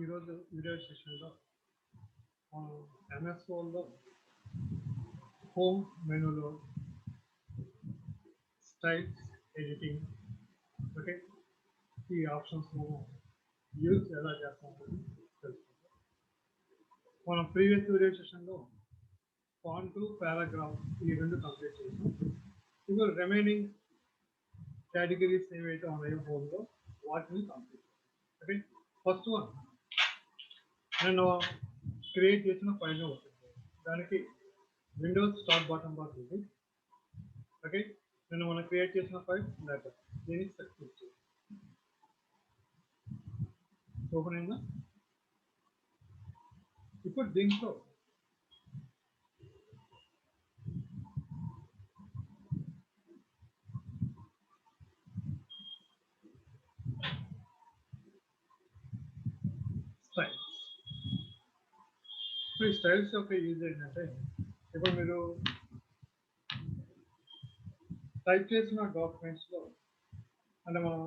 ఈరోజు వీడియో సెషన్లో మనం ఎంఎస్ వర్డ్లో హోమ్ మెనూలో స్టైల్స్ ఎడిటింగ్ ఓకే ఈ ఆప్షన్స్ మనం యూజ్ ఎలా చేస్తామో తెలుసుకుందాం. మనం ప్రీవియస్ వీడియో సెషన్లో ఫాంట్ పారాగ్రాఫ్ ఈ రెండు కంప్లీట్ చేసాం. ఇప్పుడు రిమైనింగ్ కేటగిరీస్ ఏవైతే ఉన్నాయో హోమ్లో వాటిని కంప్లీట్ చేస్తాం. ఓకే ఫస్ట్ వన్ నేను క్రియేట్ చేసిన ఫైల్ ఉంటుంది, దానికి విండోస్ స్టార్ట్ బటన్ బార్ ఉంది. ఓకే నేను మనం క్రియేట్ చేసిన ఫైల్ లెటర్ దీన్ని సెలెక్ట్ చేసి ఓపెన్ అయిందా. ఇప్పుడు దీంట్లో స్టైల్స్, ఇప్పుడు ఈ స్టైల్స్ యొక్క యూజ్ ఏంటంటే ఇప్పుడు మీరు టైప్ చేసిన డాక్యుమెంట్స్లో అంటే మనం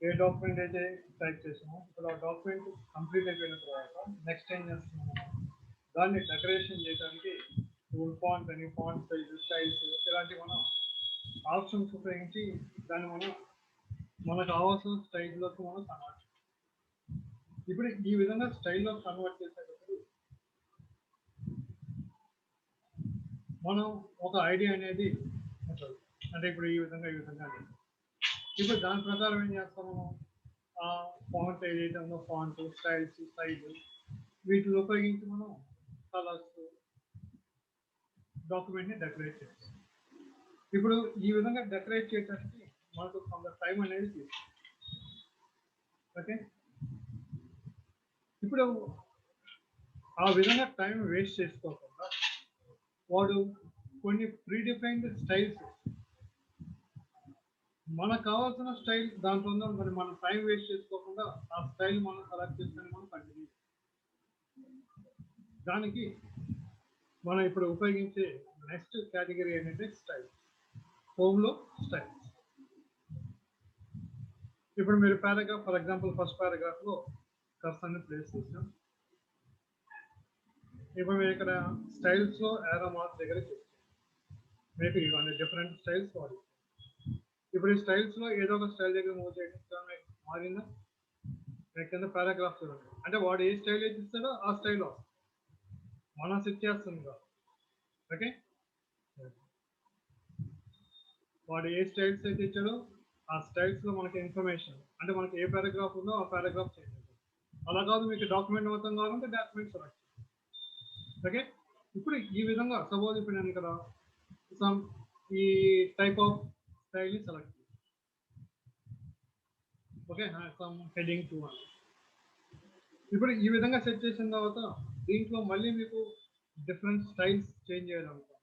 ఏ డాక్యుమెంట్ అయితే టైప్ చేసామో ఇప్పుడు ఆ డాక్యుమెంట్ కంప్లీట్ అయిపోయిన తర్వాత నెక్స్ట్ ఏం చేస్తున్నాము, దాన్ని డెకరేషన్ చేయడానికి ఫాంట్ అని ఫాంట్ సైజ్ స్టైల్స్ ఇలాంటి మనం ఆప్షన్స్ ఉపయోగించి దాన్ని మనం మనకు కావాల్సిన స్టైల్లోకి మనం కన్వర్ట్. ఇప్పుడు ఈ విధంగా స్టైల్లో కన్వర్ట్ చేసేటప్పుడు మనం ఒక ఐడియా అనేది ఉంటుంది, అంటే ఇప్పుడు ఈ విధంగా ఇప్పుడు దాని ప్రకారం ఏం చేస్తాము, ఆ ఫాంట్ ఏదైతే ఉందో ఫాంట్ స్టైల్స్ సైజు వీటిని ఉపయోగించి మనం కలర్స్ డాక్యుమెంట్ని డెకరేట్ చేస్తాం. ఇప్పుడు ఈ విధంగా డెకరేట్ చేయడానికి మనకు కొంత టైం అనేది తీసుకుంటుంది. ఓకే ఇప్పుడు ఆ విధంగా టైం వేస్ట్ చేసుకోకుండా వాడు కొన్ని ప్రీడిఫైన్డ్ స్టైల్స్ మనకు కావాల్సిన స్టైల్ దాంట్లో ఉందో మరి మనం టైం వేస్ట్ చేసుకోకుండా ఆ స్టైల్ మనం సెలెక్ట్ చేసుకొని మనం కంటిన్యూ. దానికి మనం ఇప్పుడు ఉపయోగించే నెక్స్ట్ కేటగిరీ ఏంటంటే స్టైల్స్. హోమ్లో స్టైల్స్. ఇప్పుడు మీరు పారాగ్రాఫ్ ఫర్ ఎగ్జాంపుల్ ఫస్ట్ పారాగ్రాఫ్లో కర్సర్ని ప్లేస్ చేసాం. ఇప్పుడు మీరు ఇక్కడ స్టైల్స్లో ఏరో మార్క్ దగ్గర చూస్తాం, మీకు ఇవన్నీ డిఫరెంట్ స్టైల్స్ వాడి. ఇప్పుడు ఈ స్టైల్స్లో ఏదో ఒక స్టైల్ దగ్గర మూవ్ చేయడం మీకు మారిందా, మీకు కింద పారాగ్రాఫ్ చూడండి, అంటే వాడు ఏ స్టైల్ అయితే ఇస్తాడో ఆ స్టైల్లో మనం సెట్ చేస్తుంది కాదు. ఓకే వాడు ఏ స్టైల్స్ అయితే ఇచ్చాడో ఆ స్టైల్స్లో మనకి ఇన్ఫర్మేషన్ అంటే మనకి ఏ పారాగ్రాఫ్ ఉందో ఆ పారాగ్రాఫ్ చేంజ్ అవుతుంది. అలా కాదు మీకు డాక్యుమెంట్ మొత్తం కావాలంటే డాక్యుమెంట్ సెలెక్ట్ చేయండి. ఓకే ఇప్పుడు ఈ విధంగా సపోజ్ ఇప్పుడు నేను ఇక్కడ సమ్ ఈ టైప్ ఆఫ్ స్టైల్ని సెలెక్ట్ చేయండి. ఓకే సమ్ హెడింగ్ 2 అని ఇప్పుడు ఈ విధంగా సెట్ చేసిన తర్వాత దీంట్లో మళ్ళీ మీకు డిఫరెంట్ స్టైల్స్ చేంజ్ చేయాలనుకో,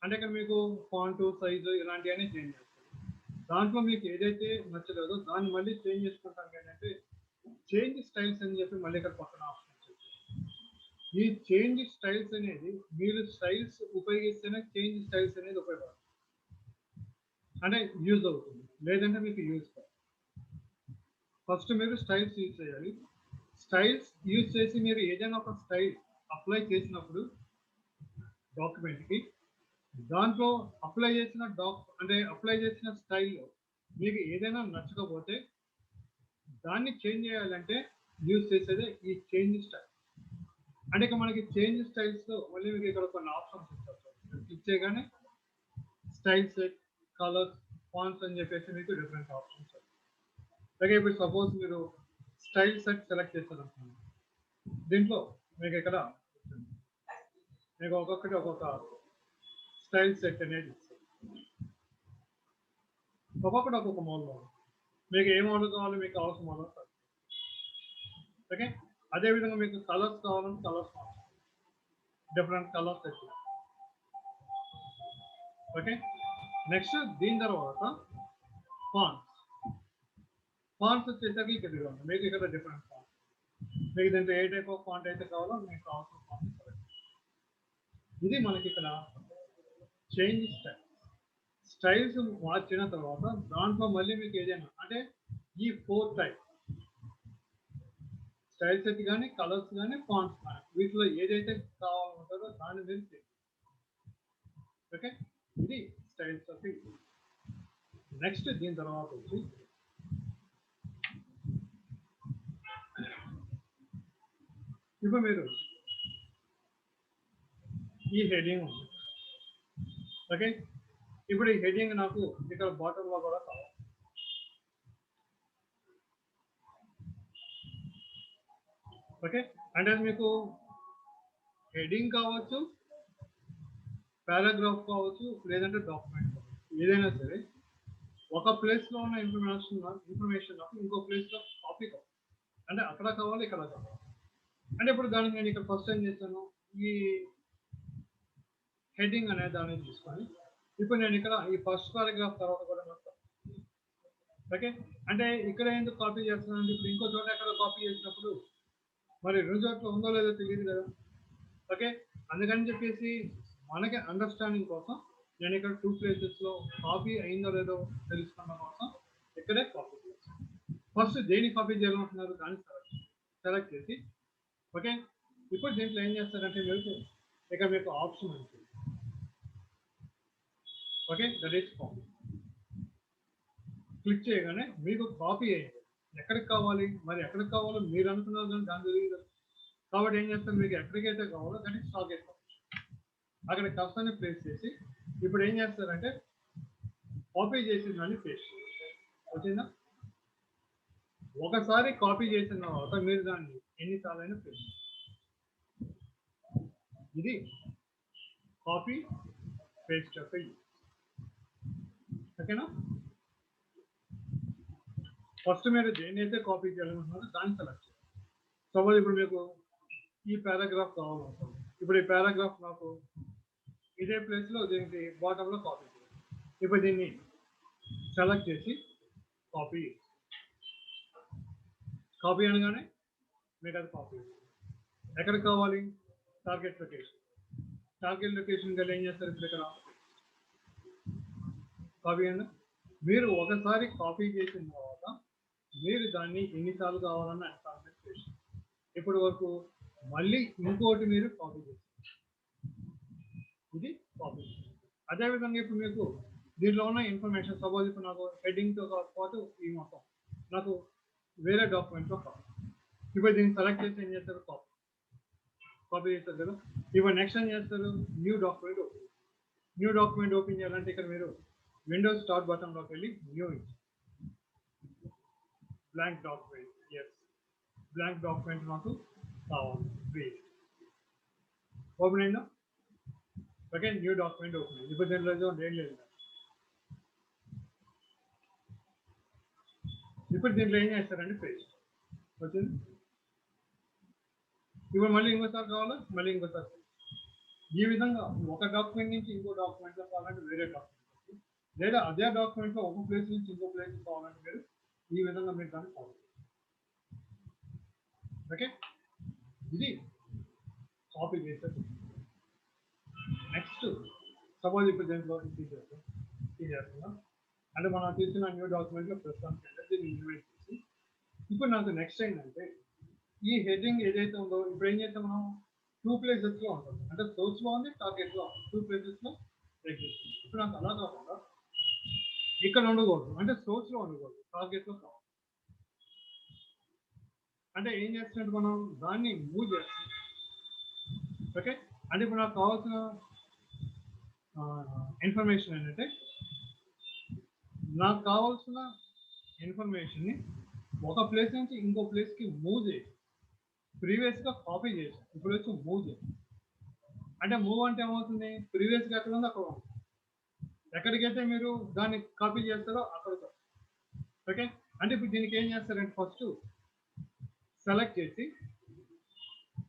అంటే ఇక్కడ మీకు ఫాంట్ సైజు ఇలాంటివన్నీ చేంజ్ చేస్తారు. దాంట్లో మీకు ఏదైతే నచ్చలేదో దాన్ని మళ్ళీ చేంజ్ చేసుకుంటానికి ఏంటంటే చేంజ్ స్టైల్స్ అని చెప్పి మళ్ళీ ఇక్కడ పక్కన ఆప్షన్ వచ్చేది. ఈ చేంజ్ స్టైల్స్ అనేది మీరు స్టైల్స్ ఉపయోగిస్తేనే చేంజ్ స్టైల్స్ అనేది ఉపయోగపడుతుంది, అంటే యూజ్ అవుతుంది, లేదంటే మీకు యూజ్ కాదు. ఫస్ట్ మీరు స్టైల్స్ యూజ్ చేయాలి. స్టైల్స్ యూజ్ చేసి మీరు ఏదైనా ఒక స్టైల్ అప్లై చేసినప్పుడు డాక్యుమెంట్కి దాంట్లో అప్లై చేసిన స్టైల్లో మీకు ఏదైనా నచ్చకపోతే దాన్ని చేంజ్ చేయాలంటే యూజ్ చేసేదే ఈ చేంజ్ స్టైల్. అంటే ఇక మనకి చేంజ్ స్టైల్స్లో మళ్ళీ మీకు ఇక్కడ కొన్ని ఆప్షన్స్ ఉంటాయి, క్లిక్ చేయగానే స్టైల్స్ కలర్స్ ఫాంట్స్ అని చెప్పేసి మీకు డిఫరెంట్ ఆప్షన్స్. అలాగే ఇప్పుడు సపోజ్ మీరు స్టైల్ సెట్ సెలెక్ట్ చేస్తారనుకోండి, దీంట్లో మీకు ఇక్కడ మీకు ఒక్కొక్క స్టైల్ సెట్ అనేది ఒక్కొక్కటి ఒక్కొక్క మోడల్ మీకు ఏ మోడల్ కావాలో మీకు కావాల్సిన మోడల్. ఓకే అదేవిధంగా మీకు కలర్స్ కావాలంటే colours different colours set. Okay next దీని తర్వాత ఫాంట్స్ వచ్చేసరికి ఇక్కడ ఇవ్వండి, మీకు ఇక్కడ డిఫరెంట్ ఫాంట్స్ మీకు దీంట్లో ఏ టైప్ ఆఫ్ ఫాంట్ అయితే కావాలో మీకు కావాల్సిన ఫాంట్ సెలెక్ట్. ఇది మనకి ఇక్కడ చేంజ్ స్టైల్స్ మార్చిన తర్వాత దాంట్లో మళ్ళీ మీకు ఏదైనా అంటే ఈ 4 టైప్ స్టైల్ సెట్ కానీ కలర్స్ కానీ ఫాంట్స్ కానీ వీటిలో ఏదైతే కావాలంటారో దాన్ని మీరు చేయండి. ఓకే, ఇది స్టైల్స్ ఆఫ్ ఇమేజ్. నెక్స్ట్ దీని తర్వాత వచ్చి ఇప్పుడు మీరు ఈ హెడింగ్ ఉంది. ఓకే, ఇప్పుడు ఈ హెడింగ్ నాకు ఇక్కడ బాటంలో కూడా కావాలి. ఓకే, అంటే మీకు హెడింగ్ కావచ్చు, పారాగ్రాఫ్ కావచ్చు, లేదంటే డాక్యుమెంట్ కావచ్చు, ఏదైనా సరే ఒక ప్లేస్లో ఉన్న ఇన్ఫర్మేషన్ నాకు ఇంకో ప్లేస్లో కాపీ కావాలి. అంటే అక్కడ కావాలి, ఇక్కడ కావాలి. అంటే ఇప్పుడు దానికి నేను ఇక్కడ ఫస్ట్ ఏం చేస్తాను, ఈ హెడ్డింగ్ అనే దాన్ని తీసుకొని ఇప్పుడు నేను ఇక్కడ ఈ ఫస్ట్ పారాగ్రాఫ్ తర్వాత కూడా మొత్తం. ఓకే, అంటే ఇక్కడ ఎందుకు కాపీ చేస్తున్నాను, ఇప్పుడు ఇంకో చోట ఎక్కడ కాపీ చేసినప్పుడు మరి రెండు చోట్ల ఉందో లేదో తెలియదు కదా. ఓకే, అందుకని చెప్పేసి మనకి అండర్స్టాండింగ్ కోసం నేను ఇక్కడ 2 ప్లేసెస్లో కాపీ అయిందో లేదో తెలుసుకున్న కోసం ఇక్కడే కాపీ చేస్తాను. ఫస్ట్ దేని కాపీ చేయాలనుకుంటున్నారు దాన్ని సెలెక్ట్ చేసి ఓకే, ఇప్పుడు దీంట్లో ఏం చేస్తారంటే మీరు ఇక్కడ మీకు ఆప్షన్ ఉంటుంది. Okay, that is copy. Click చేయగానే మీకు కాపీ అయ్యింది. ఎక్కడికి కావాలి, మరి ఎక్కడికి కావాలో మీరు అనుకున్నారు కానీ దాని తెలియదు. కాబట్టి ఏం చేస్తారు, మీకు ఎక్కడికైతే కావాలో దట్ ఈస్ టార్గెట్ కాపీ. అక్కడ కర్సర్ని ప్లేస్ చేసి ఇప్పుడు ఏం చేస్తారంటే కాపీ చేసిన దాన్ని పేస్ట్ వచ్చిందా. ఒకసారి కాపీ చేసిన తర్వాత మీరు దాన్ని ఎన్నిసార్లైనా పేస్ట్. ఇది కాపీ పేస్ట్ యొక్క యూజ్. ఓకేనా, ఫస్ట్ మీరు దేన్నైతే కాపీ చేయాలనుకుంటున్నారో దాన్ని సెలెక్ట్ చేయాలి. సపోజ్ ఇప్పుడు మీకు ఈ పారాగ్రాఫ్ కావాలనుకుంటున్నాను. ఇప్పుడు ఈ పారాగ్రాఫ్ నాకు ఇదే ప్లేస్లో దీనికి బాటంలో కాపీ చేయాలి. ఇప్పుడు దీన్ని సెలెక్ట్ చేసి కాపీ అనగానే మీకు అది కాపీ. ఎక్కడికి కావాలి, టార్గెట్ లొకేషన్ కలిసి ఏం చేస్తారు, ఇప్పుడు ఇక్కడ కాపీ అయినా మీరు ఒకసారి కాపీ చేసిన తర్వాత మీరు దాన్ని ఎన్నిసార్లు కావాలన్న కాన్సన్ట్రేషన్ ఇప్పటి వరకు మళ్ళీ ఇంకోటి మీరు కాపీ చేస్తారు. ఇది కాపీ. అదేవిధంగా ఇప్పుడు మీకు దీంట్లో ఉన్న ఇన్ఫర్మేషన్ సపోజ్ ఇప్పుడు నాకు హెడ్డింగ్తో పాటు ఈ మొత్తం నాకు వేరే డాక్యుమెంట్లో కావాలి. ఇప్పుడు దీన్ని సెలెక్ట్ చేసి ఏం చేస్తారు, కాపీ చేస్తారు కదా. ఇప్పుడు నెక్స్ట్ ఏం చేస్తారు, న్యూ డాక్యుమెంట్ ఓపెన్ చేయాలంటే ఇక్కడ మీరు విండోస్ స్టార్ట్ బటన్లోకి వెళ్ళి new blank document. Yes, blank document నాకు కావాలి. ఓపెన్ అయిందా. ఓకే, న్యూ డాక్యుమెంట్ ఓపెన్ అయింది. ఇప్పుడు దీంట్లో ఏం లేదు. ఇప్పుడు దీంట్లో ఏం చేస్తారంటే పేస్ట్ వచ్చింది. ఇప్పుడు మళ్ళీ ఇంకోసారి కావాలా, మళ్ళీ ఇంకోసారి. ఈ విధంగా ఒక డాక్యుమెంట్ నుంచి ఇంకో డాక్యుమెంట్లో కావాలంటే వేరే డాక్యుమెంట్, లేదా అదే డాక్యుమెంట్లో ఒక ప్లేస్ నుంచి ఇంకో ప్లేస్ కావాలంటే మీరు ఈ విధంగా మీరు దాన్ని ఫాలో. ఓకే, ఇది కాపీ చేసేది. నెక్స్ట్ సపోజ్ ఇప్పుడు దీంట్లో చేస్తున్నాం అంటే మనం తీసుకున్న న్యూ డాక్యుమెంట్లో ప్రస్తుతానికి దీన్ని ఇన్వైట్ చేసి ఇప్పుడు నాకు నెక్స్ట్ ఏంటంటే ఈ హెడ్డింగ్ ఏదైతే ఉందో ఇప్పుడు ఏం చేస్తాం మనం 2 ప్లేసెస్లో ఉంటుంది. అంటే సోర్స్లో ఉంది, టార్గెట్లో ఉంది. 2 ప్లేసెస్లో బ్రేక్ చేస్తాం. ఇప్పుడు నాకు అలా కాకుండా ఇక్కడ ఉండకూడదు, అంటే సోర్స్లో ఉండకూడదు, టార్గెట్లో కావాలి. అంటే ఏం చేస్తున్నట్టు మనం దాన్ని మూవ్ చేస్తాం. ఓకే, అంటే ఇప్పుడు నాకు కావాల్సిన ఇన్ఫర్మేషన్ ఏంటంటే నాకు కావాల్సిన ఇన్ఫర్మేషన్ని ఒక ప్లేస్ నుంచి ఇంకో ప్లేస్కి మూవ్ చేసి ప్రీవియస్గా కాపీ చేసి ఇప్పుడు వచ్చి మూవ్ చేసి. అంటే మూవ్ అంటే ఏమవుతుంది, ప్రీవియస్గా ఎక్కడ ఉందో అక్కడ ఉంది. ఎక్కడికైతే మీరు దాన్ని కాపీ చేస్తారో అక్కడికి. ఓకే, అంటే ఇప్పుడు దీనికి ఏం చేస్తారంటే ఫస్ట్ సెలెక్ట్ చేసి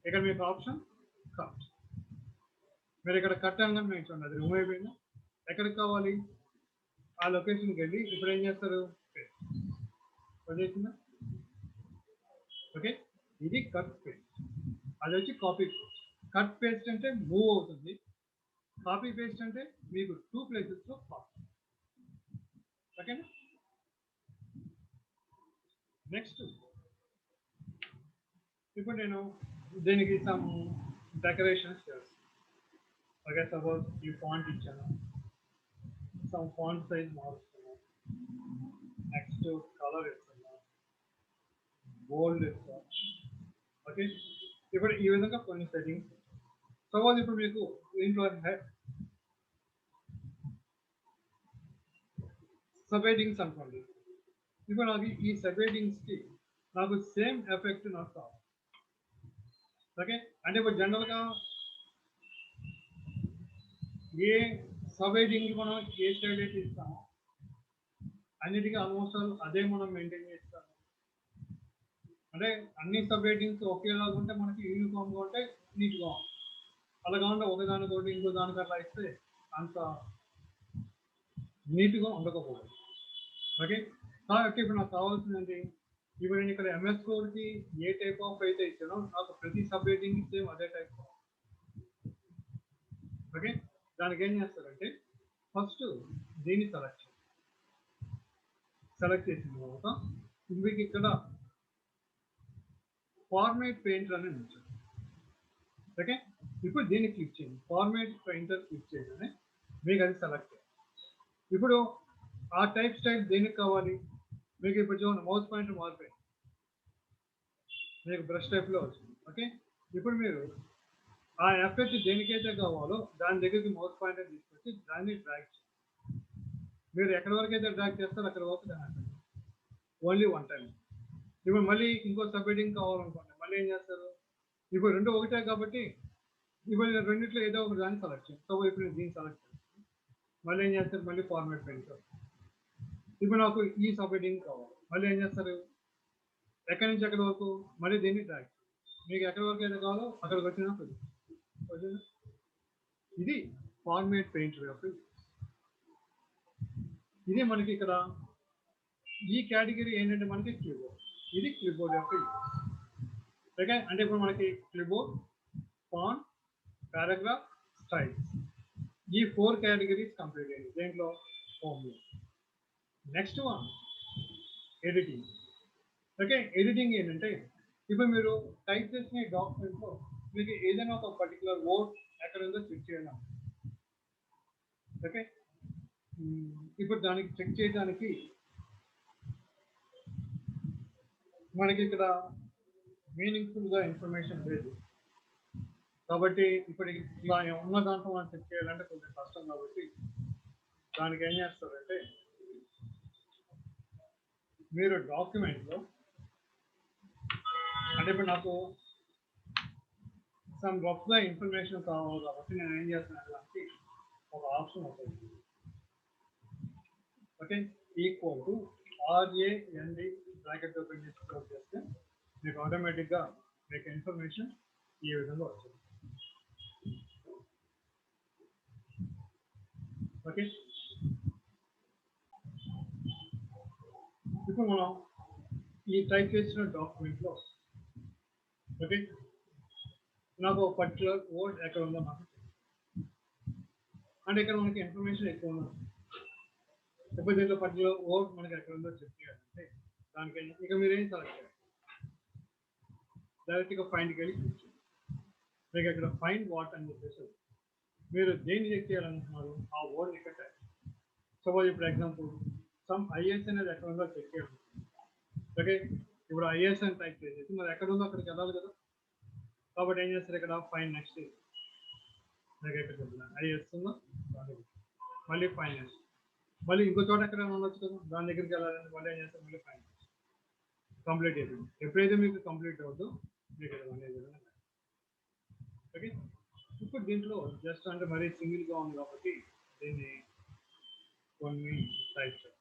ఇక్కడ మీకు ఆప్షన్ కట్. మీరు ఇక్కడ కట్ అనగానే మీకు చూడండి అది రిమూవ్ అయిపోయిందా. ఎక్కడికి కావాలి ఆ లొకేషన్కి వెళ్ళి ఇప్పుడు ఏం చేస్తారు, వచ్చేసిందా. ఓకే, ఇది కట్ పేస్ట్. అది వచ్చి కాపీ పేస్ట్. కట్ పేస్ట్ అంటే మూవ్ అవుతుంది, కాపీ పేస్ట్ అంటే మీకు 2 ప్లేసెస్లో కాపీ. ఓకేనా. నెక్స్ట్ ఇప్పుడు నేను దీనికి సమ్ డెకరేషన్స్ చేస్తాను. ఓకే, సపోజ్ ఈ ఫాంట్ ఇచ్చాను, సమ్ ఫాంట్ సైజ్ మారుస్తున్నాను, నెక్స్ట్ కలర్ ఇస్తున్నాను, బోల్డ్ ఇస్తాను. ఓకే, ఇప్పుడు ఈ విధంగా కొన్ని సెట్టింగ్స్. సపోజ్ ఇప్పుడు మీకు దీంట్లో సబ్ హెడ్డింగ్స్ అనుకోండి. ఇప్పుడు నాకు ఈ సబ్ హెడ్డింగ్స్కి నాకు సేమ్ ఎఫెక్ట్ నాకు కావాలి. ఓకే, అంటే ఇప్పుడు జనరల్గా ఏ సబ్ హెడ్డింగ్ మనం ఏ స్టైల్ అయితే ఇస్తామో అన్నిటికీ ఆల్మోస్ట్ అదే మనం మెయింటైన్ చేస్తాము. అంటే అన్ని సబ్ హెడ్డింగ్స్ ఒకేలాగా ఉంటే మనకి యూనిఫామ్గా ఉంటే నీట్గా ఉంటుంది. అలా కాకుండా ఒకదానితోటి ఇంకో దానికి అట్లా ఇస్తే అంత నీట్గా ఉండకపోవచ్చు. ఓకే, కాబట్టి ఇప్పుడు నాకు కావాల్సింది ఇప్పుడు నేను ఇక్కడ ఎంఎస్ కోడ్కి ఏ టైప్ ఆఫ్ అయితే ఇచ్చానో నాకు ప్రతి సబ్ హెడ్డింగ్ సేమ్ అదే టైప్. ఓకే, దానికి ఏం చేస్తారంటే ఫస్ట్ దీన్ని సెలెక్ట్ చేసిన తర్వాత మీకు ఇక్కడ ఫార్మాట్ పెయింటర్ అని ఉంచారు. ఓకే, ఇప్పుడు దీన్ని క్లిక్ చేయండి. ఫార్మాట్ పెయింటర్ క్లిక్ చేయగానే మీకు అది సెలెక్ట్ చేయండి. ఇప్పుడు ఆ టైప్ స్టైల్ దేనికి కావాలి మీకు ఇప్పుడు చూడండి, మౌస్ పాయింటర్ మారిపోయింది, మీకు బ్రష్ టైప్లో వచ్చింది. ఓకే, ఇప్పుడు మీరు ఆ ఎఫెక్ట్ దేనికైతే కావాలో దాని దగ్గరికి మౌస్ పాయింటర్ తీసుకొచ్చి దాన్ని డ్రాగ్ చేయండి. మీరు ఎక్కడి వరకు అయితే డ్రాగ్ చేస్తారో అక్కడ వరకు దాన్ని ఓన్లీ వన్ టైం. ఇప్పుడు మళ్ళీ ఇంకో సబ్ హెడ్డింగ్ కావాలనుకోండి, మళ్ళీ ఏం చేస్తారు, ఇప్పుడు రెండు ఒకటే కాబట్టి ఇప్పుడు రెండిట్లో ఏదో ఒక దాన్ని సెలెక్ట్ చేయండి. సో ఇప్పుడు నేను దీన్ని సెలెక్ట్ చేస్తాను, మళ్ళీ ఏం చేస్తారు, మళ్ళీ ఫార్మాట్ పెయింటర్. ఇప్పుడు నాకు ఈ సబ్ హెడ్డింగ్ కావాలి, మళ్ళీ ఏం చేస్తారు, ఎక్కడి నుంచి ఎక్కడి వరకు మళ్ళీ దీన్ని డ్రాగ్. మీకు ఎక్కడి వరకు అయితే కావాలో అక్కడికి వచ్చినప్పుడు ఇది ఫార్మాట్ పెయింటర్ యొక్క. ఇది మనకి ఇక్కడ ఈ కేటగిరీ ఏంటంటే మనకి క్లిప్బోర్డ్, ఇది క్లిప్బోర్డ్ యొక్క. ఓకే, అంటే ఇప్పుడు మనకి క్లిప్బోర్డ్, ఫాంట్, పారాగ్రాఫ్, స్టైల్స్, ఈ 4 కేటగిరీస్ కంప్లీట్ అయ్యింది దేంట్లో, హోమ్లో. Next one editing. Okay, editing ఏంటంటే ఇప్పుడు మీరు టైప్ చేసిన డాక్యుమెంట్లో మీకు ఏదైనా ఒక పర్టికులర్ వర్డ్ ఎక్కడ ఉందో చెక్ చేయడం. ఓకే, ఇప్పుడు దానికి చెక్ చేయడానికి మనకి ఇక్కడ మీనింగ్ఫుల్గా ఇన్ఫర్మేషన్ లేదు కాబట్టి ఇప్పుడు ఇలా ఉన్న దాంట్లో మనం చెక్ చేయాలంటే కొంచెం కష్టం. కాబట్టి దానికి ఏం చేస్తారంటే మీరు డాక్యుమెంట్లో అంటే ఇప్పుడు నాకు సమ్ రఫ్గా ఇన్ఫర్మేషన్ కావాలి కాబట్టి నేను ఏం చేస్తున్నాను, దానికి ఒక ఆప్షన్ అవుతుంది. Okay, equal to RAND bracket open చేసి క్లోజ్ చేస్తే మీకు ఆటోమేటిక్గా మీకు ఇన్ఫర్మేషన్ ఈ విధంగా వస్తుంది. ఓకే, ఇప్పుడు మనం ఈ టైప్ చేసిన డాక్యుమెంట్లో ఓకే నాకు ఒక పర్టికులర్ వర్డ్ ఎక్కడ ఉందో నాకు అంటే ఇక్కడ మనకి ఇన్ఫర్మేషన్ ఎక్కువ ఉన్నది. ఇప్పుడు దీంట్లో పర్టికులర్ వర్డ్ మనకి ఎక్కడ ఉందో చెక్ చేయాలంటే దానికి ఇక మీరేం సెలెక్ట్ చేయాలి, డైరెక్ట్గా ఫైండ్కి వెళ్ళి క్లిక్ చేయండి. మీకు ఇక్కడ ఫైండ్ వాట్ అని చెప్పేసి మీరు దేన్ని చెక్ చేయాలనుకుంటున్నారు ఆ వర్డ్ ఇక్కడ టైప్. సపోజ్ ఇప్పుడు ఎగ్జాంపుల్ సమ్ ఐఎస్ అనేది ఎక్కడ ఉందో చెక్ చేయాలి. ఓకే, ఇప్పుడు ఐఎస్ అని టైప్ చేసేసి మరి ఎక్కడ ఉందో అక్కడికి వెళ్ళాలి కదా. కాబట్టి ఏం చేస్తారు, ఇక్కడ ఫైండ్ నెక్స్ట్ నాకు ఎక్కడ చెప్తున్నాను ఐఎస్ ఉందో మళ్ళీ ఫైండ్ నెక్స్ట్, మళ్ళీ ఇంకో చోట ఎక్కడ ఉండొచ్చు కదా దాని దగ్గరికి వెళ్ళాలని మళ్ళీ ఏం చేస్తారు, మళ్ళీ ఫైండ్ కంప్లీట్ అయిపోయింది. ఎప్పుడైతే మీకు కంప్లీట్ అవుతుందో మీకు అనేది. ఓకే, ఇప్పుడు దీంట్లో జస్ట్ అంటే మరీ సింగిల్గా ఉంది కాబట్టి దీన్ని కొన్ని టైప్ చేస్తాం.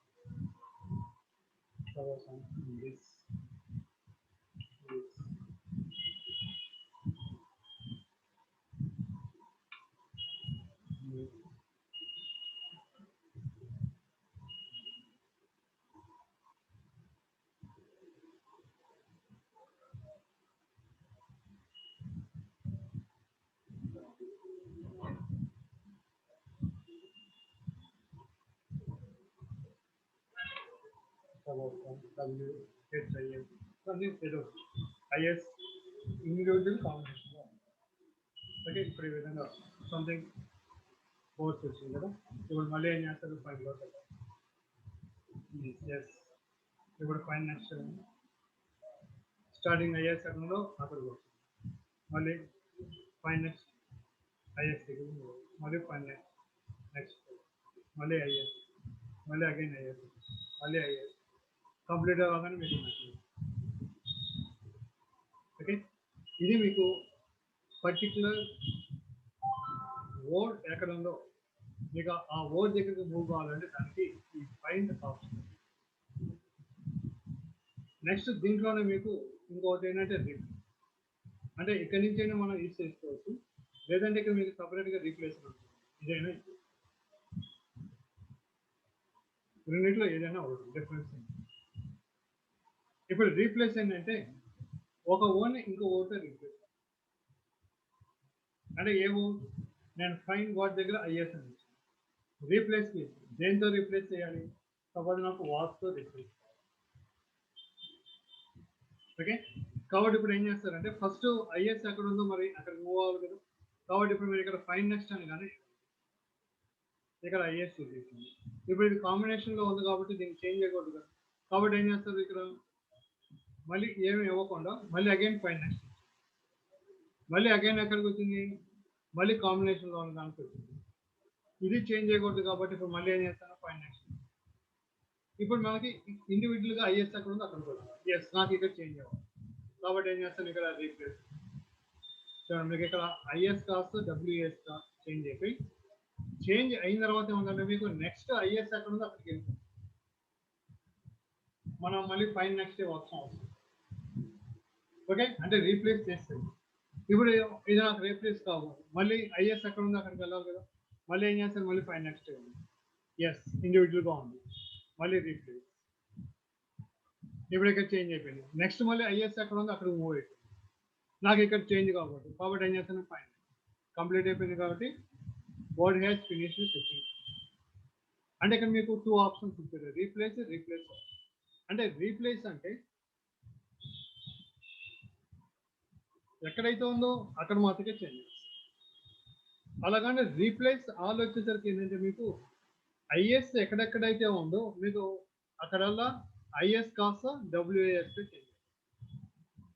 IS individual combination. ఓకే, ఇప్పుడు ఈ విధంగా సంథింగ్ కోర్స్ వచ్చింది కదా. ఇప్పుడు మళ్ళీ ఏం చేస్తారు, ఫైన్లో ఎస్. ఇప్పుడు ఫైన్ నెక్స్ట్ స్టార్టింగ్ ఐఎస్ సెకండ్లో అక్కడ వస్తుంది, మళ్ళీ ఫైన్ నెక్స్ట్ ఐఎస్ మళ్ళీ ఫైన్ నెక్స్ట్ మళ్ళీ ఐఎస్, మళ్ళీ అగైన్ ఐఎస్, మళ్ళీ ఐఎస్ కంప్లీట్ అవ్వగానే మీకు ఓకే. ఇది మీకు పర్టిక్యులర్ వర్డ్ ఎక్కడ ఉందో మీకు ఆ వర్డ్ దగ్గరికి మూవ్ కావాలంటే దానికి ఈ ఫైండ్ ఆప్షన్. నెక్స్ట్ దీంట్లోనే మీకు ఇంకొకటి ఏంటంటే రిప్, అంటే ఇక్కడి నుంచి అయినా మనం యూజ్ చేసుకోవచ్చు, లేదంటే ఇక్కడ మీకు సపరేట్గా రీప్లేస్ ఉంటుంది. ఇదైనా రెండింటిలో ఏదైనా ఒకటి డిఫరెన్స్. ఇప్పుడు రీప్లేస్ ఏంటంటే ఒక వర్డ్ని ఇంకో వర్డ్తో రీప్లేస్, అంటే ఏ వర్డ్ నేను ఫైన్ వర్డ్ దగ్గర ఐఎస్ అని రీప్లేస్ దేంతో రీప్లేస్ చేయాలి, సపోజ్ నాకు వాట్స్తో రీప్లేస్. ఓకే, కాబట్టి ఇప్పుడు ఏం చేస్తారంటే ఫస్ట్ ఐఎస్ ఎక్కడ ఉందో మరి అక్కడ మూవ్ అవ్వాలి కదా. కాబట్టి ఇప్పుడు మీరు ఇక్కడ ఫైన్ నెక్స్ట్ అని కానీ ఇక్కడ ఐఎస్ చూపిస్తుంది. ఇప్పుడు ఇది కాంబినేషన్లో ఉంది కాబట్టి దీన్ని చేంజ్ చేయకూడదు కదా. కాబట్టి ఏం చేస్తారు, ఇక్కడ మళ్ళీ ఏమి ఇవ్వకుండా మళ్ళీ అగైన్ ఫైన్ నెక్స్ట్, మళ్ళీ అగైన్ ఎక్కడికి వచ్చింది, మళ్ళీ కాంబినేషన్లో ఉన్న దానికి వచ్చింది. ఇది చేంజ్ చేయకూడదు కాబట్టి ఇప్పుడు మళ్ళీ ఏం చేస్తాను, ఫైన్ నెక్స్ట్. ఇప్పుడు మనకి ఇండివిజువల్గా ఐఎస్ ఎక్కడ ఉందో అక్కడికి వచ్చింది. ఎస్, నాకు ఇక్కడ చేంజ్ అవ్వాలి కాబట్టి ఏం చేస్తాను, ఇక్కడ రీప్లేస్. చూడండి మీకు ఇక్కడ ఐఎస్ కాస్త డబ్ల్యూఎస్ చేంజ్ అయిపోయి, చేంజ్ అయిన తర్వాత ఏమంటే మీకు నెక్స్ట్ ఐఎస్ ఎక్కడ ఉందో అక్కడికి వెళ్తుంది. మనం మళ్ళీ ఫైన్ నెక్స్ట్ వస్తాం అవసరం. ఓకే, అంటే రీప్లేస్ చేస్తుంది. ఇప్పుడు ఇది నాకు రీప్లేస్ కావాలి, మళ్ళీ ఐఎస్ ఎక్కడ ఉందో అక్కడికి వెళ్ళాలి కదా. మళ్ళీ ఏం చేస్తారు, మళ్ళీ ఫైన్ నెక్స్ట్. ఎస్, ఇండివిజువల్గా ఉంది, మళ్ళీ రీప్లేస్. ఇప్పుడు ఇక్కడ చేంజ్ అయిపోయింది, నెక్స్ట్ మళ్ళీ ఐఎస్ ఎక్కడ ఉందో అక్కడికి మూవ్ అయిపోయింది. నాకు ఇక్కడ చేంజ్ కాబట్టి ఏం చేస్తాను, ఫైన్ కంప్లీట్ అయిపోయింది. కాబట్టి వర్డ్ హ్యాస్ ఫినిష్డ్ సెట్టింగ్. అంటే ఇక్కడ మీకు 2 ఆప్షన్స్ ఇచ్చారు, రీప్లేస్, రీప్లేస్. అంటే రీప్లేస్ అంటే ఎక్కడైతే ఉందో అక్కడ మాత్రమే చేంజ్ చేస్తుంది. అలాగనే రీప్లేస్ ఆల్ వచ్చేసరికి ఏంటంటే మీకు ఐఎస్ ఎక్కడెక్కడైతే ఉందో మీకు అక్కడల్లా ఐఎస్ కాస్త డబ్ల్యూఏఎస్ చేంజ్.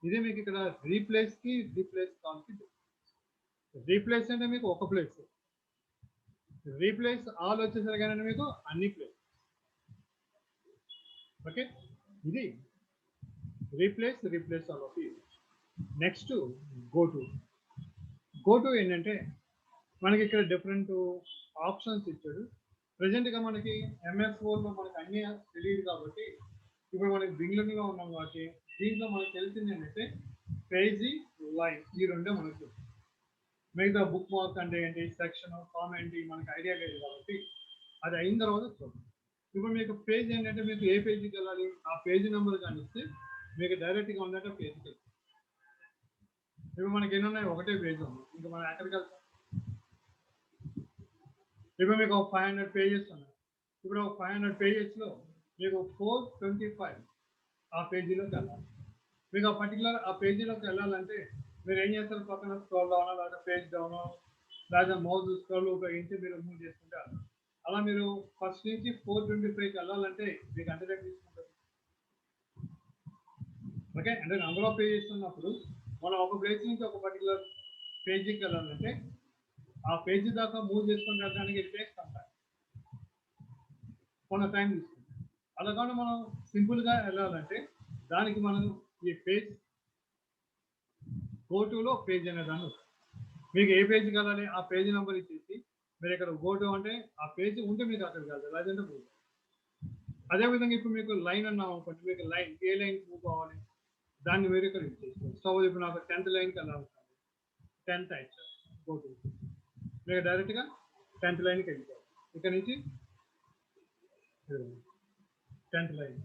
ఇది మీకు ఇక్కడ రీప్లేస్కి రీప్లేస్ కాల్కి. రీప్లేస్ అంటే మీకు ఒక ప్లేస్, రీప్లేస్ ఆల్ వచ్చేసరికి మీకు అన్ని ప్లేస్. ఓకే, ఇది replace, replace all of you. Next go to ఏంటంటే మనకి ఇక్కడ డిఫరెంట్ ఆప్షన్స్ ఇచ్చాడు. ప్రజెంట్గా మనకి ఎంఎస్ వర్డ్లో మనకి అన్నీ తెలియదు కాబట్టి ఇప్పుడు మనకి బిగినింగ్లో ఉన్నాం కాబట్టి దీంట్లో మనకు తెలిసింది ఏంటంటే పేజీ, లైన్, ఈ రెండే మనకు. మిగతా బుక్ మార్క్ అంటే ఏంటి, సెక్షన్, కామెంట్ మనకి ఐడియా లేదు కాబట్టి అది అయిన తర్వాత చూద్దాం. ఇప్పుడు మీకు పేజ్ ఏంటంటే మీకు ఏ పేజీకి వెళ్ళాలి, ఆ పేజీ నెంబర్ కానిస్తే మీకు డైరెక్ట్గా ఉందంటే పేజీకి వెళ్తాం. ఇప్పుడు మనకి ఎన్ని ఉన్నాయి, ఒకటే పేజ్ ఉంది, ఇంకా మనం ఎక్కడికి వెళ్తాం. ఇప్పుడు మీకు ఒక 500 పేజెస్ ఉన్నాయి. ఇప్పుడు ఒక 500 పేజెస్లో మీకు 425 ఆ పేజీలోకి వెళ్ళాలి. మీకు ఆ పర్టికులర్ ఆ పేజీలోకి వెళ్ళాలంటే మీరు ఏం చేస్తారు, పక్కన స్క్రోల్ డౌన్, లేదా పేజ్ డౌన్, లేదా మౌస్ స్క్రోల్ ఉపయోగించి మీరు మూవ్ చేసుకుంటారు. అలా మీరు ఫస్ట్ నుంచి 425కి వెళ్ళాలంటే మీకు ఎంత టైం తీసుకుంటారు. ఓకే, అంటే నెంబర్ ఆఫ్ పేజెస్ ఉన్నప్పుడు మనం ఒక ప్లేస్ నుంచి ఒక పర్టికులర్ పేజీకి వెళ్ళాలంటే ఆ పేజీ దాకా మూవ్ చేసుకుని వెళ్ళడానికి ఇది టేక్స్ అంటారు, కొంత టైం తీసుకుంటాం. అలా కానీ మనం సింపుల్గా వెళ్ళాలంటే దానికి మనం ఈ పేజ్ గోటులో పేజ్ అనే దాన్ని మీకు ఏ పేజీకి వెళ్ళాలి ఆ పేజీ నెంబర్ ఇచ్చేసి మీరు ఇక్కడ గోటు అంటే ఆ పేజీ ఉంటే మీకు అక్కడికి వెళ్తారు, లేదంటే మూవ్. అదేవిధంగా ఇప్పుడు మీకు లైన్ అన్నాం అనుకోండి, మీకు లైన్ ఏ లైన్ మూవ్ కావాలి దాన్ని మీరు ఇక్కడ యూజ్ చేసుకోవాలి. సో ఇప్పుడు నాకు 10th లైన్కి వెళ్ళాలి, 10th అయితే గోటు మీకు డైరెక్ట్గా 10th లైన్కి వెళ్ళిపోవాలి. ఇక్కడ నుంచి 10th లైన్.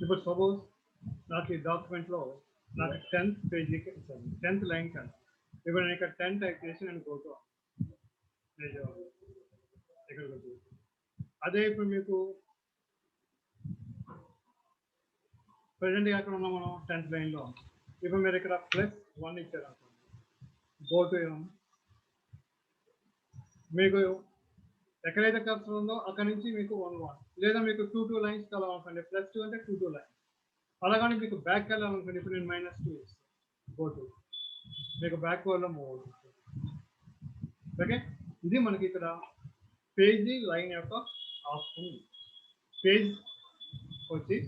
ఇప్పుడు సపోజ్ నాకు ఈ డాక్యుమెంట్లో నాకు 10th పేజీకి 10th లైన్కి వెళ్ళాలి. ఇప్పుడు నేను ఇక్కడ 10 టైప్ చేసి నేను గోటు ఇక్కడికి అదే ఇప్పుడు మీకు ప్రెజెంట్గా ఎక్కడ ఉన్నాం మనం 10th లైన్లో. ఇప్పుడు మీరు ఇక్కడ +1 ఇచ్చారు అనుకోండి, గో టు మీకు ఎక్కడైతే కర్సర్ ఉందో అక్కడ నుంచి మీకు 1 1, లేదా మీకు 2 లైన్స్ కావాలనుకోండి, +2 అంటే 2 లైన్స్. అలాగని మీకు బ్యాక్ వెళ్ళాలనుకోండి, ఇప్పుడు నేను -2 ఇస్తాను, గో టు, మీకు బ్యాక్వర్డ్లో మూవ్ అవుతుంది. ఓకే, ఇది మనకి ఇక్కడ పేజీ లైన్ యొక్క ఆప్షన్. పేజ్ వచ్చి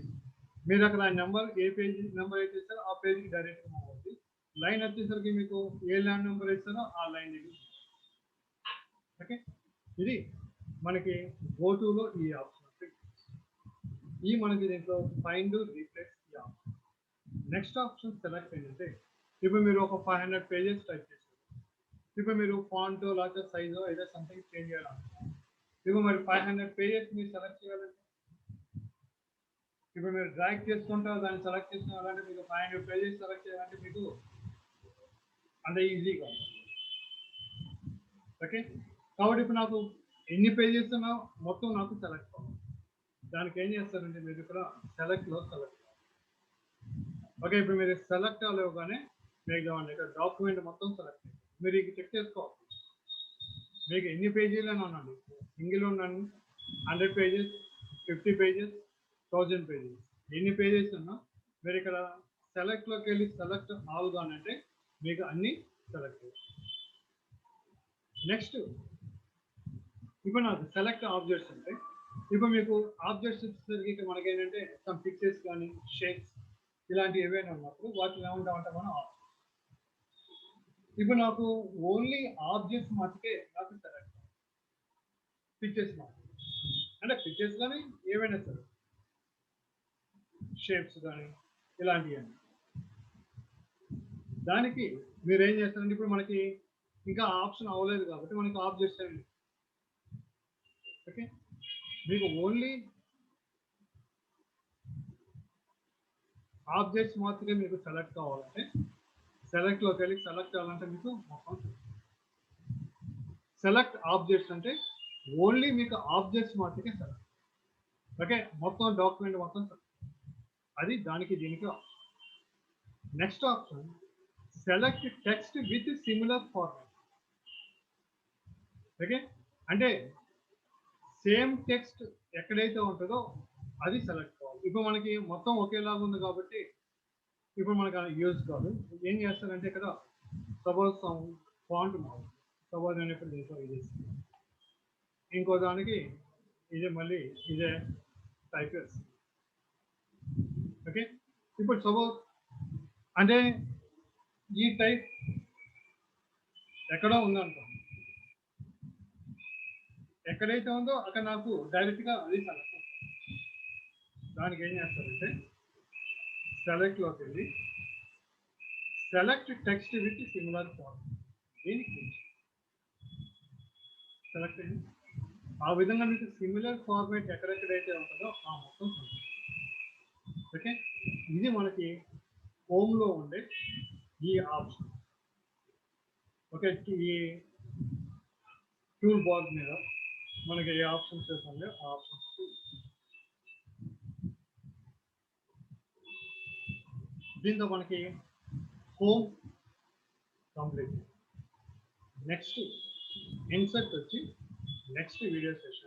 మీరు అక్కడ నెంబర్, ఏ పేజీ నెంబర్ అయితే ఇస్తారో ఆ పేజీకి డైరెక్ట్గా మూవ్ అవుతుంది. లైన్ వచ్చేసరికి మీకు ఏ లైన్ నెంబర్ ఇస్తారో ఆ లైన్ దగ్గర. ఓకే, ఇది మనకి గో టులో ఈ ఆప్షన్. ఈ మనకి దీంట్లో ఫైండ్, రీప్లేస్ ఈ ఆప్షన్. నెక్స్ట్ ఆప్షన్ సెలెక్ట్ ఏంటంటే, ఇప్పుడు మీరు ఒక 500 పేజెస్ టైప్ చేశారు. ఇప్పుడు మీరు ఫాంట్ లేకపోతే సైజు ఏదో సంథింగ్ చేంజ్ చేయాలనుకుంటున్నారు. ఇప్పుడు మరి 500 పేజెస్ మీరు సెలెక్ట్ చేయాలంటే, ఇప్పుడు మీరు డ్రాగ్ చేసుకుంటారు, దాన్ని సెలెక్ట్ చేసుకోవాలంటే మీకు 500 పేజెస్ సెలెక్ట్ చేయాలంటే మీకు అంత ఈజీగా ఉంది. ఓకే, కాబట్టి ఇప్పుడు నాకు ఎన్ని పేజెస్ ఉన్నా మొత్తం నాకు సెలెక్ట్ అవ్వాలి. దానికి ఏం చేస్తారంటే మీరు ఇక్కడ సెలెక్ట్లో సెలెక్ట్. ఓకే, ఇప్పుడు మీరు సెలెక్ట్ అవ్వగానే మీకు ఇక్కడ డాక్యుమెంట్ మొత్తం సెలెక్ట్. మీరు ఇక చెక్ చేసుకోవాలి, మీకు ఎన్ని పేజీలను ఉండండి, సింగిల్ ఉండండి, 100 పేజెస్, 50 పేజెస్, 1000 పేజెస్, ఎన్ని పేజెస్ ఉన్నా మీరు ఇక్కడ సెలెక్ట్లోకి వెళ్ళి సెలెక్ట్ ఆల్ అంటే మీకు అన్ని సెలెక్ట్. నెక్స్ట్ ఇప్పుడు నాకు సెలెక్ట్ ఆబ్జెక్ట్స్ అంటే, ఇప్పుడు మీకు ఆబ్జెక్ట్స్ వచ్చేసరికి మనకి ఏంటంటే సమ్ పిక్చర్స్ కానీ షేప్స్ ఇలాంటివి ఏవైనా ఉన్నప్పుడు వాటిని ఏమంటామంటే మనం ఇప్పుడు నాకు ఓన్లీ ఆబ్జెక్ట్స్ మటుకే నాకు సెలెక్ట్. పిక్చర్స్ మాత్రం అంటే పిక్చర్స్ కానీ ఏవైనా సరే షేప్స్ కానీ ఇలాంటివి. దానికి మీరు ఏం చేస్తారంటే, ఇప్పుడు మనకి ఇంకా ఆప్షన్ అవ్వలేదు కాబట్టి మనకి ఆబ్జెక్ట్స్ అవి. ఓకే, మీకు ఓన్లీ ఆబ్జెక్ట్స్ మాత్రమే మీకు సెలెక్ట్ కావాలంటే సెలెక్ట్లోకి వెళ్ళి సెలెక్ట్ అవ్వాలంటే మీకు మొత్తం సెలెక్ట్ ఆబ్జెక్ట్స్ అంటే ఓన్లీ మీకు ఆబ్జెక్ట్స్ మాత్రమే సెలెక్ట్. ఓకే, మొత్తం డాక్యుమెంట్ మొత్తం సెలెక్ట్. అది దానికి దీనికి. Next option select text with similar format. Okay, అంటే సేమ్ టెక్స్ట్ ఎక్కడైతే ఉంటుందో అది సెలెక్ట్ కావాలి. ఇప్పుడు మనకి మొత్తం ఒకేలాగా ఉంది కాబట్టి ఇప్పుడు మనకు యూజ్ కాదు. ఏం చేస్తారంటే ఇక్కడ సపోజ్ ఫాంట్ మారుతుంది. సపోజ్ నేను ఇక్కడ దీంట్లో ఇది ఇంకో దానికి ఇదే మళ్ళీ ఇదే టైప్ చేస్తుంది. ఓకే, ఇప్పుడు సపోజ్ అంటే ఈ టైప్ ఎక్కడో ఉందనుకో, ఎక్కడైతే ఉందో అక్కడ నాకు డైరెక్ట్గా అది సెలెక్ట్ అవుతుంది. దానికి ఏం చేస్తారంటే సెలెక్ట్లోకి వెళ్ళి select text with similar form, దీనికి సెలెక్ట్ అయింది. ఆ విధంగా మీకు సిమిలర్ ఫార్మేట్ ఎక్కడెక్కడైతే ఉంటుందో ఆ మొత్తం. ఓకే, ఇది మనకి హోమ్లో ఉండే ఈ ఆప్షన్. ఓకే, ఈ టూల్ బార్ మీద మనకి ఏ ఆప్షన్స్ ఉందో ఆ ఆప్షన్స్ దీంతో మనకి హోమ్ కంప్లీట్. నెక్స్ట్ ఇన్సర్ట్ వచ్చి నెక్స్ట్ వీడియో సెషన్.